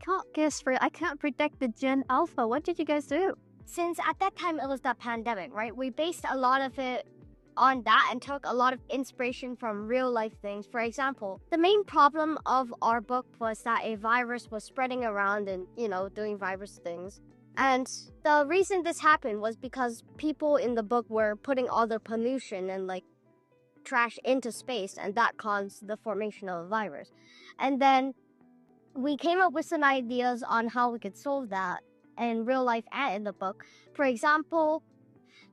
I can't predict the Gen Alpha. What did you guys do? Since at that time it was the pandemic, right? We based a lot of it on that and took a lot of inspiration from real life things. For example, the main problem of our book was that a virus was spreading around and, doing virus things. And the reason this happened was because people in the book were putting all their pollution and trash into space, and that caused the formation of a virus. And then we came up with some ideas on how we could solve that in real life and in the book. For example,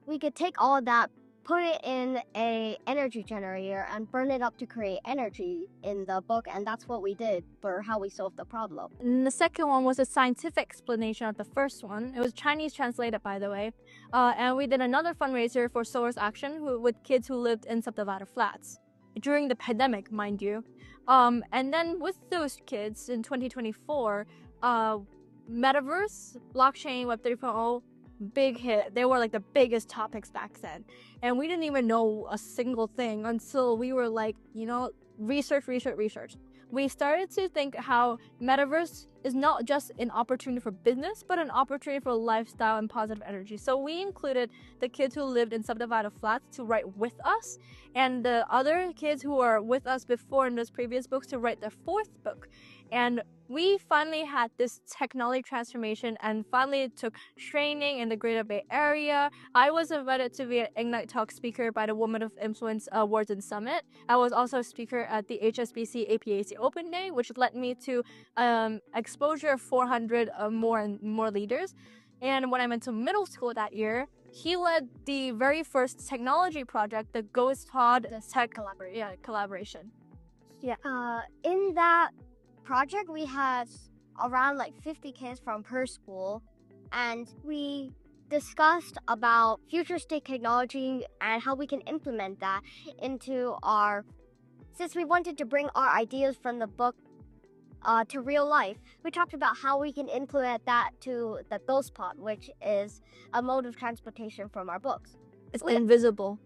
we could take all of that, put it in a energy generator and burn it up to create energy in the book, and that's what we did for how we solved the problem. And the second one was a scientific explanation of the first one. It was Chinese translated, by the way. And we did another fundraiser for Source Action with kids who lived in subdivided flats during the pandemic, mind you. And then with those kids in 2024, Metaverse, blockchain, Web 3.0, big hit. They were the biggest topics back then. And we didn't even know a single thing until we were research. We started to think how Metaverse is not just an opportunity for business, but an opportunity for lifestyle and positive energy. So we included the kids who lived in subdivided flats to write with us, and the other kids who were with us before in those previous books to write their fourth book. And we finally had this technology transformation and finally took training in the Greater Bay Area. I was invited to be an Ignite Talk speaker by the Women of Influence Awards and Summit. I was also a speaker at the HSBC APAC Open Day, which led me to exposure of 400 more leaders. And when I went to middle school that year, he led the very first technology project, the Ghost Todd Tech collaboration. Yeah. In that project, we had around 50 kids from per school, and we discussed about futuristic technology and how we can implement that into since we wanted to bring our ideas from the book to real life. We talked about how we can implement that to the ghost pod, which is a mode of transportation from our books. It's invisible.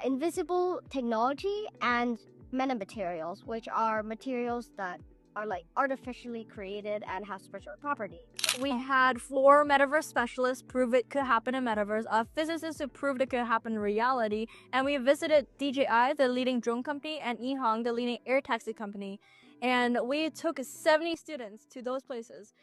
Invisible technology and metamaterials, which are materials that are artificially created and have special properties. We had 4 Metaverse specialists prove it could happen in Metaverse, physicists who proved it could happen in reality, and we visited DJI, the leading drone company, and EHang, the leading air taxi company. And we took 70 students to those places.